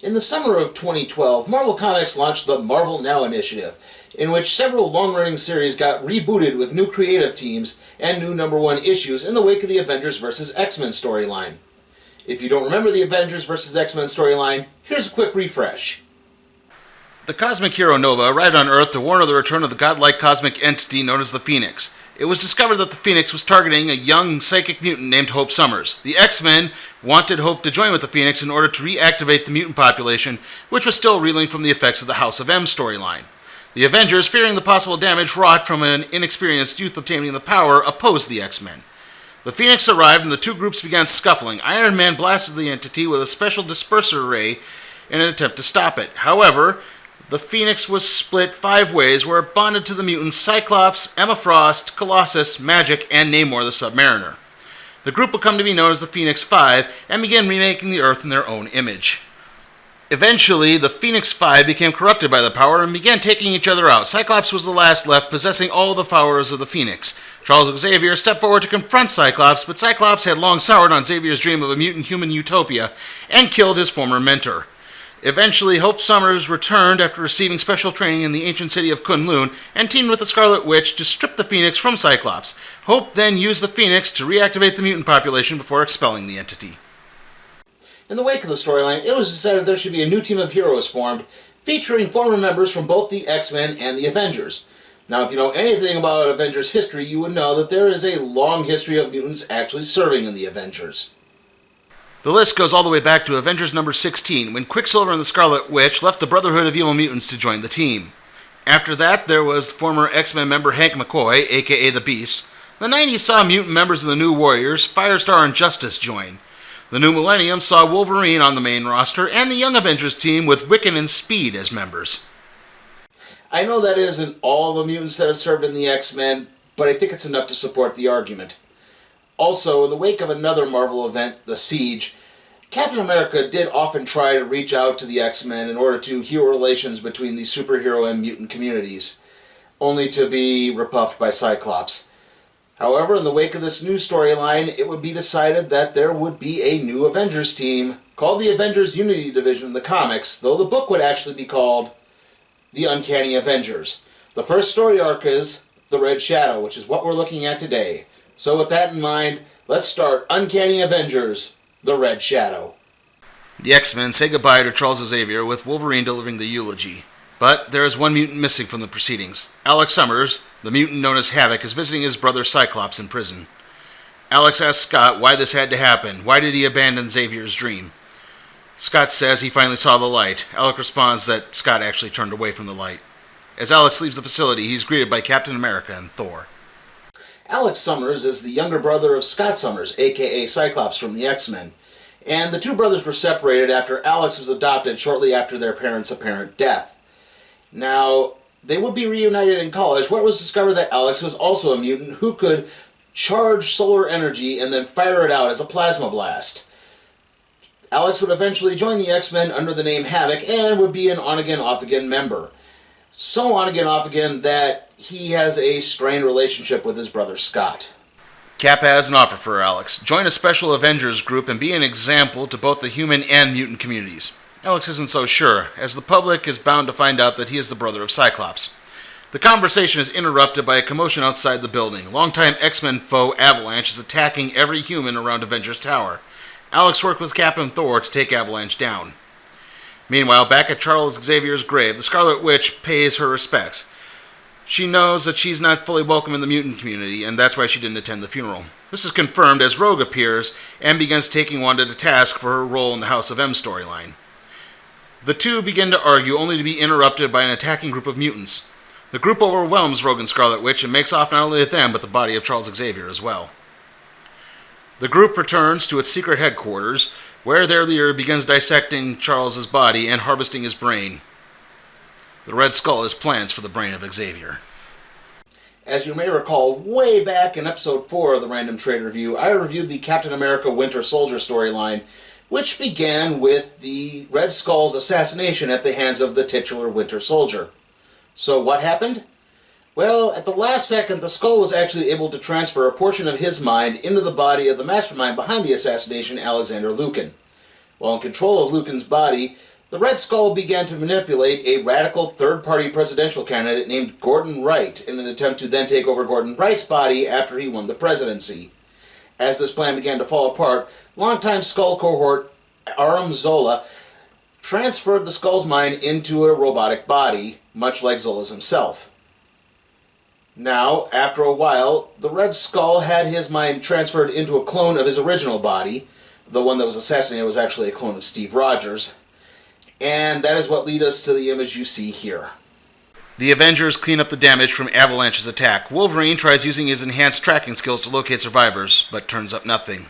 In the summer of 2012, Marvel Comics launched the Marvel Now initiative, in which several long-running series got rebooted with new creative teams and new #1 issues in the wake of the Avengers vs. X-Men storyline. If you don't remember the Avengers vs. X-Men storyline, here's a quick refresh. The cosmic hero Nova arrived on Earth to warn of the return of the godlike cosmic entity known as the Phoenix. It was discovered that the Phoenix was targeting a young psychic mutant named Hope Summers. The X-Men wanted Hope to join with the Phoenix in order to reactivate the mutant population, which was still reeling from the effects of the House of M storyline. The Avengers, fearing the possible damage wrought from an inexperienced youth obtaining the power, opposed the X-Men. The Phoenix arrived and the two groups began scuffling. Iron Man blasted the entity with a special disperser ray in an attempt to stop it. However, the Phoenix was split 5 ways, where it bonded to the mutants Cyclops, Emma Frost, Colossus, Magic, and Namor the Submariner. The group would come to be known as the Phoenix Five and began remaking the Earth in their own image. Eventually, the Phoenix Five became corrupted by the power and began taking each other out. Cyclops was the last left, possessing all the powers of the Phoenix. Charles Xavier stepped forward to confront Cyclops, but Cyclops had long soured on Xavier's dream of a mutant-human utopia and killed his former mentor. Eventually, Hope Summers returned after receiving special training in the ancient city of Kunlun and teamed with the Scarlet Witch to strip the Phoenix from Cyclops. Hope then used the Phoenix to reactivate the mutant population before expelling the entity. In the wake of the storyline, it was decided there should be a new team of heroes formed, featuring former members from both the X-Men and the Avengers. Now, if you know anything about Avengers history, you would know that there is a long history of mutants actually serving in the Avengers. The list goes all the way back to Avengers number 16, when Quicksilver and the Scarlet Witch left the Brotherhood of Evil Mutants to join the team. After that, there was former X-Men member Hank McCoy, aka The Beast. The 90s saw mutant members of the New Warriors, Firestar and Justice join. The New Millennium saw Wolverine on the main roster, and the Young Avengers team with Wiccan and Speed as members. I know that isn't all the mutants that have served in the X-Men, but I think it's enough to support the argument. Also, in the wake of another Marvel event, The Siege, Captain America did often try to reach out to the X-Men in order to heal relations between the superhero and mutant communities, only to be rebuffed by Cyclops. However, in the wake of this new storyline, it would be decided that there would be a new Avengers team called the Avengers Unity Division in the comics, though the book would actually be called The Uncanny Avengers. The first story arc is The Red Shadow, which is what we're looking at today. So with that in mind, let's start Uncanny Avengers, The Red Shadow. The X-Men say goodbye to Charles Xavier, with Wolverine delivering the eulogy. But there is one mutant missing from the proceedings. Alex Summers, the mutant known as Havoc, is visiting his brother Cyclops in prison. Alex asks Scott why this had to happen. Why did he abandon Xavier's dream? Scott says he finally saw the light. Alex responds that Scott actually turned away from the light. As Alex leaves the facility, he's greeted by Captain America and Thor. Alex Summers is the younger brother of Scott Summers, aka Cyclops from the X-Men, and the two brothers were separated after Alex was adopted shortly after their parents' apparent death. Now, they would be reunited in college, where it was discovered that Alex was also a mutant who could charge solar energy and then fire it out as a plasma blast. Alex would eventually join the X-Men under the name Havoc and would be an on-again, off-again member. So on-again, off-again that he has a strained relationship with his brother Scott. Cap has an offer for Alex. Join a special Avengers group and be an example to both the human and mutant communities. Alex isn't so sure, as the public is bound to find out that he is the brother of Cyclops. The conversation is interrupted by a commotion outside the building. Longtime X-Men foe Avalanche is attacking every human around Avengers Tower. Alex worked with Cap and Thor to take Avalanche down. Meanwhile, back at Charles Xavier's grave, the Scarlet Witch pays her respects. She knows that she's not fully welcome in the mutant community, and that's why she didn't attend the funeral. This is confirmed as Rogue appears and begins taking Wanda to task for her role in the House of M storyline. The two begin to argue, only to be interrupted by an attacking group of mutants. The group overwhelms Rogue and Scarlet Witch and makes off not only with them, but the body of Charles Xavier as well. The group returns to its secret headquarters, where their leader begins dissecting Charles's body and harvesting his brain. The Red Skull has plans for the brain of Xavier. As you may recall, way back in episode 4 of the Random Trade Review, I reviewed the Captain America Winter Soldier storyline, which began with the Red Skull's assassination at the hands of the titular Winter Soldier. So what happened? Well, at the last second, the Skull was actually able to transfer a portion of his mind into the body of the mastermind behind the assassination, Alexander Lukin. While in control of Lukin's body, the Red Skull began to manipulate a radical third-party presidential candidate named Gordon Wright in an attempt to then take over Gordon Wright's body after he won the presidency. As this plan began to fall apart, longtime Skull cohort Aram Zola transferred the Skull's mind into a robotic body, much like Zola's himself. Now, after a while, the Red Skull had his mind transferred into a clone of his original body. The one that was assassinated was actually a clone of Steve Rogers. And that is what leads us to the image you see here. The Avengers clean up the damage from Avalanche's attack. Wolverine tries using his enhanced tracking skills to locate survivors, but turns up nothing.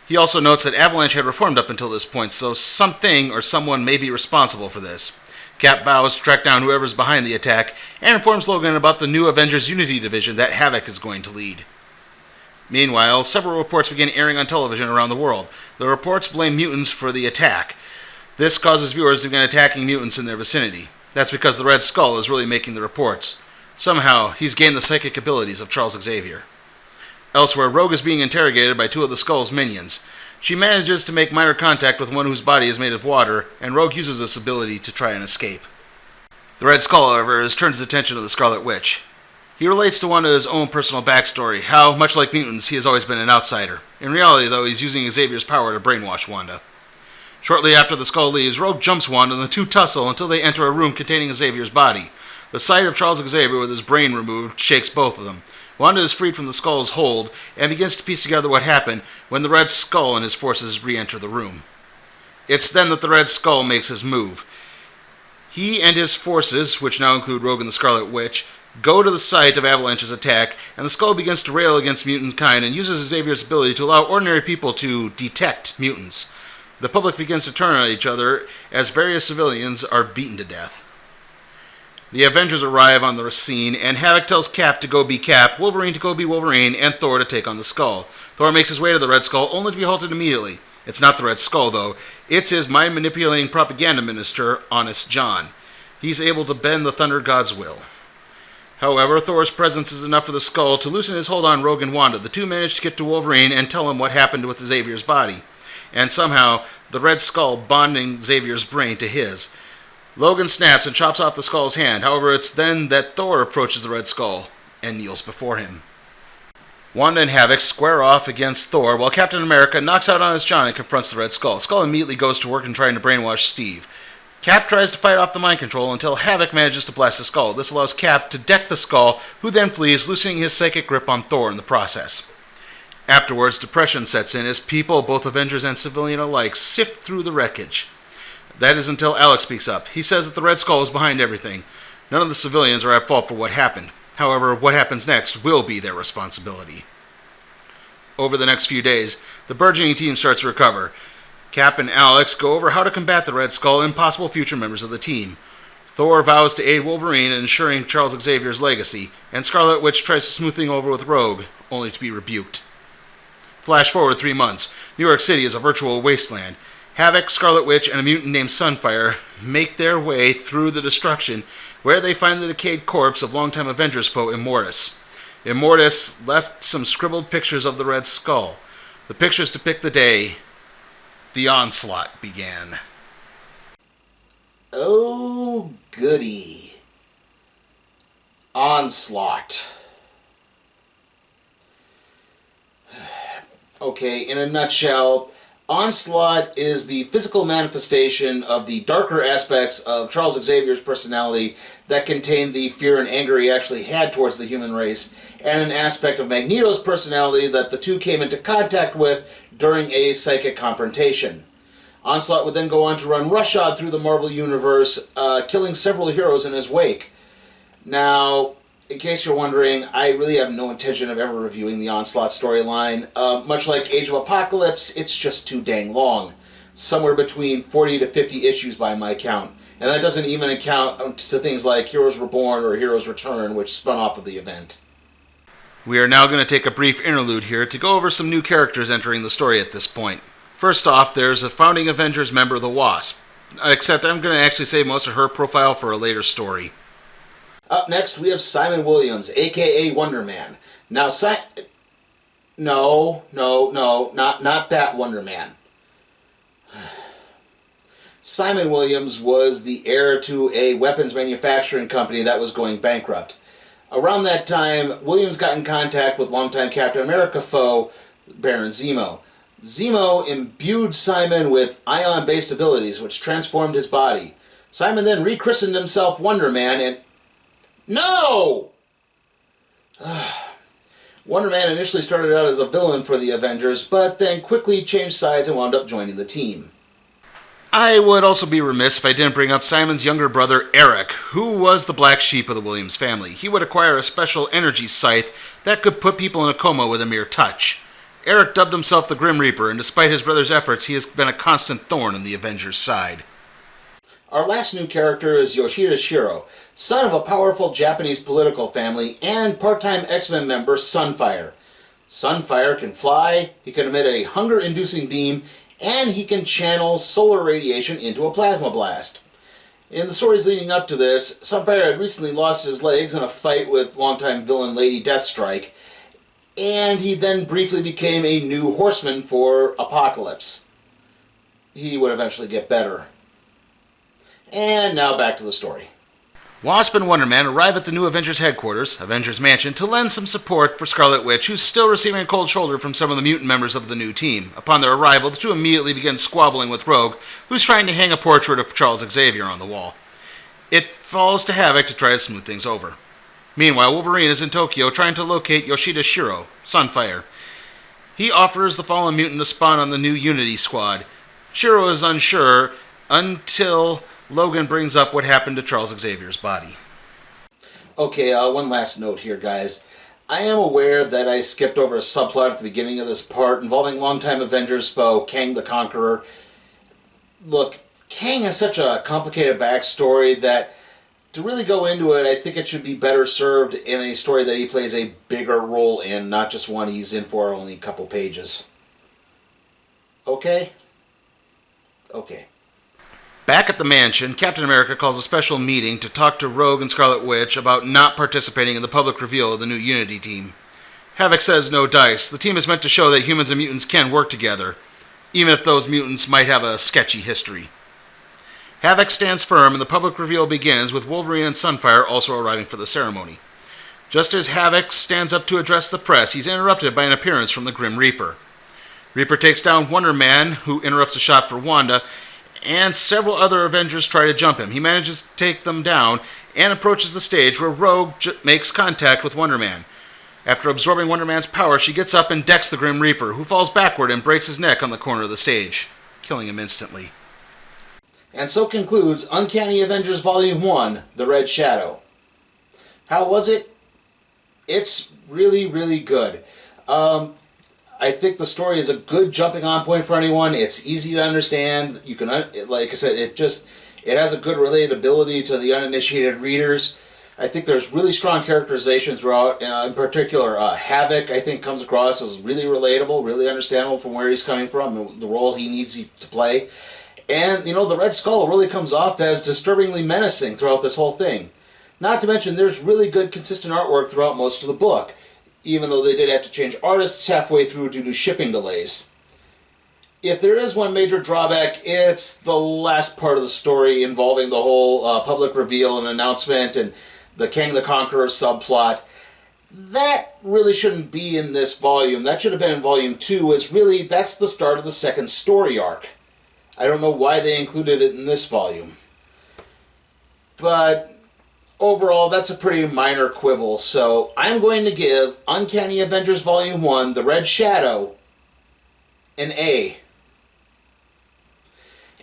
He also notes that Avalanche had reformed up until this point, so something or someone may be responsible for this. Cap vows to track down whoever's behind the attack, and informs Logan about the new Avengers Unity division that Havoc is going to lead. Meanwhile, several reports begin airing on television around the world. The reports blame mutants for the attack. This causes viewers to begin attacking mutants in their vicinity. That's because the Red Skull is really making the reports. Somehow, he's gained the psychic abilities of Charles Xavier. Elsewhere, Rogue is being interrogated by two of the Skull's minions. She manages to make minor contact with one whose body is made of water, and Rogue uses this ability to try and escape. The Red Skull, however, turns his attention to the Scarlet Witch. He relates to Wanda's own personal backstory, how, much like mutants, he has always been an outsider. In reality, though, he's using Xavier's power to brainwash Wanda. Shortly after the Skull leaves, Rogue jumps Wanda and the two tussle until they enter a room containing Xavier's body. The sight of Charles Xavier with his brain removed shakes both of them. Wanda is freed from the Skull's hold and begins to piece together what happened when the Red Skull and his forces re-enter the room. It's then that the Red Skull makes his move. He and his forces, which now include Rogue and the Scarlet Witch, go to the site of Avalanche's attack, and the Skull begins to rail against mutant kind and uses Xavier's ability to allow ordinary people to detect mutants. The public begins to turn on each other as various civilians are beaten to death. The Avengers arrive on the scene, and Havoc tells Cap to go be Cap, Wolverine to go be Wolverine, and Thor to take on the Skull. Thor makes his way to the Red Skull, only to be halted immediately. It's not the Red Skull, though. It's his mind-manipulating propaganda minister, Honest John. He's able to bend the Thunder God's will. However, Thor's presence is enough for the Skull to loosen his hold on Rogue and Wanda. The two manage to get to Wolverine and tell him what happened with Xavier's body. And somehow, the Red Skull bonding Xavier's brain to his. Logan snaps and chops off the Skull's hand. However, it's then that Thor approaches the Red Skull and kneels before him. Wanda and Havoc square off against Thor, while Captain America knocks out Honest John and confronts the Red Skull. Skull immediately goes to work in trying to brainwash Steve. Cap tries to fight off the mind control until Havoc manages to blast the Skull. This allows Cap to deck the Skull, who then flees, loosening his psychic grip on Thor in the process. Afterwards, depression sets in as people, both Avengers and civilian alike, sift through the wreckage. That is until Alex speaks up. He says that the Red Skull is behind everything. None of the civilians are at fault for what happened. However, what happens next will be their responsibility. Over the next few days, the burgeoning team starts to recover. Cap and Alex go over how to combat the Red Skull and possible future members of the team. Thor vows to aid Wolverine in ensuring Charles Xavier's legacy, and Scarlet Witch tries to smooth things over with Rogue, only to be rebuked. Flash forward 3 months. New York City is a virtual wasteland. Havoc, Scarlet Witch, and a mutant named Sunfire make their way through the destruction, where they find the decayed corpse of longtime Avengers foe Immortus. Immortus left some scribbled pictures of the Red Skull. The pictures depict the day the onslaught began. Oh, goody. Onslaught. Okay, in a nutshell, Onslaught is the physical manifestation of the darker aspects of Charles Xavier's personality that contained the fear and anger he actually had towards the human race, and an aspect of Magneto's personality that the two came into contact with during a psychic confrontation. Onslaught would then go on to run roughshod through the Marvel Universe, killing several heroes in his wake. Now, in case you're wondering, I really have no intention of ever reviewing the Onslaught storyline. Much like Age of Apocalypse, it's just too dang long. Somewhere between 40 to 50 issues by my count. And that doesn't even account to things like Heroes Reborn or Heroes Return, which spun off of the event. We are now going to take a brief interlude here to go over some new characters entering the story at this point. First off, there's a founding Avengers member, the Wasp. Except I'm going to actually save most of her profile for a later story. Up next, we have Simon Williams, a.k.a. Wonder Man. Now, not that Wonder Man. Simon Williams was the heir to a weapons manufacturing company that was going bankrupt. Around that time, Williams got in contact with longtime Captain America foe, Baron Zemo. Zemo imbued Simon with ion-based abilities, which transformed his body. Simon then rechristened himself Wonder Man and... No! Wonder Man initially started out as a villain for the Avengers, but then quickly changed sides and wound up joining the team. I would also be remiss if I didn't bring up Simon's younger brother, Eric, who was the black sheep of the Williams family. He would acquire a special energy scythe that could put people in a coma with a mere touch. Eric dubbed himself the Grim Reaper, and despite his brother's efforts, he has been a constant thorn in the Avengers' side. Our last new character is Yoshida Shiro, son of a powerful Japanese political family and part-time X-Men member Sunfire. Sunfire can fly, he can emit a hunger-inducing beam, and he can channel solar radiation into a plasma blast. In the stories leading up to this, Sunfire had recently lost his legs in a fight with longtime villain Lady Deathstrike, and he then briefly became a new horseman for Apocalypse. He would eventually get better. And now back to the story. Wasp and Wonder Man arrive at the new Avengers headquarters, Avengers Mansion, to lend some support for Scarlet Witch, who's still receiving a cold shoulder from some of the mutant members of the new team. Upon their arrival, the two immediately begin squabbling with Rogue, who's trying to hang a portrait of Charles Xavier on the wall. It falls to Havoc to try to smooth things over. Meanwhile, Wolverine is in Tokyo trying to locate Yoshida Shiro, Sunfire. He offers the fallen mutant a spot on the new Unity Squad. Shiro is unsure until Logan brings up what happened to Charles Xavier's body. Okay, one last note here, guys. I am aware that I skipped over a subplot at the beginning of this part involving longtime Avengers foe Kang the Conqueror. Look, Kang has such a complicated backstory that to really go into it, I think it should be better served in a story that he plays a bigger role in, not just one he's in for only a couple pages. Okay? Okay. Back at the mansion, Captain America calls a special meeting to talk to Rogue and Scarlet Witch about not participating in the public reveal of the new Unity team. Havoc says no dice. The team is meant to show that humans and mutants can work together, even if those mutants might have a sketchy history. Havoc stands firm and the public reveal begins with Wolverine and Sunfire also arriving for the ceremony. Just as Havoc stands up to address the press, he's interrupted by an appearance from the Grim Reaper. Reaper takes down Wonder Man, who interrupts a shot for Wanda, and several other Avengers try to jump him. He manages to take them down and approaches the stage where Rogue makes contact with Wonder Man. After absorbing Wonder Man's power, she gets up and decks the Grim Reaper, who falls backward and breaks his neck on the corner of the stage, killing him instantly. And so concludes Uncanny Avengers Volume 1, The Red Shadow. How was it? It's really, really good. I think the story is a good jumping on point for anyone. It's easy to understand. You can, like I said, it has a good relatability to the uninitiated readers. I think there's really strong characterization throughout. In particular, Havoc, I think, comes across as really relatable, really understandable from where he's coming from, and the role he needs to play. And, the Red Skull really comes off as disturbingly menacing throughout this whole thing. Not to mention, there's really good, consistent artwork throughout most of the book, even though they did have to change artists halfway through due to shipping delays. If there is one major drawback, it's the last part of the story involving the whole public reveal and announcement and the Kang the Conqueror subplot. That really shouldn't be in this volume. That should have been in Volume 2, as really that's the start of the second story arc. I don't know why they included it in this volume. But overall, that's a pretty minor quibble, so I'm going to give Uncanny Avengers Volume 1, The Red Shadow, an A.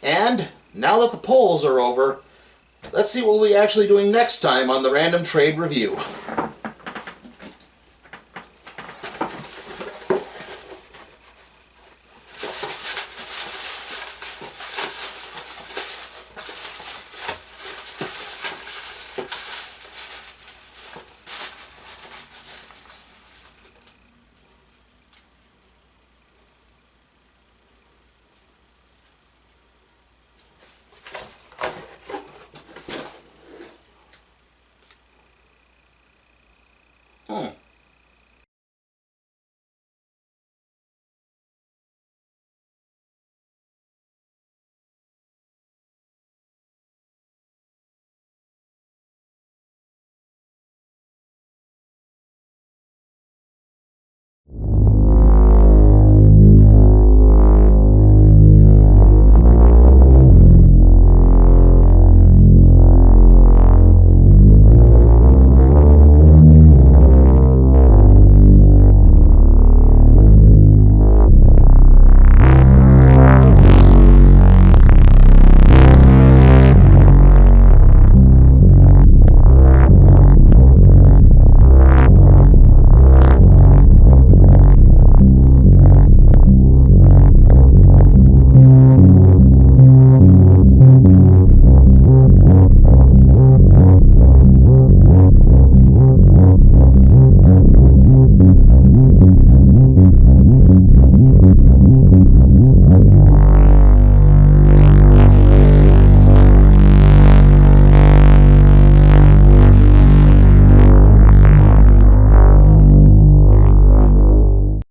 And, now that the polls are over, let's see what we'll be actually doing next time on the Random Trade Review.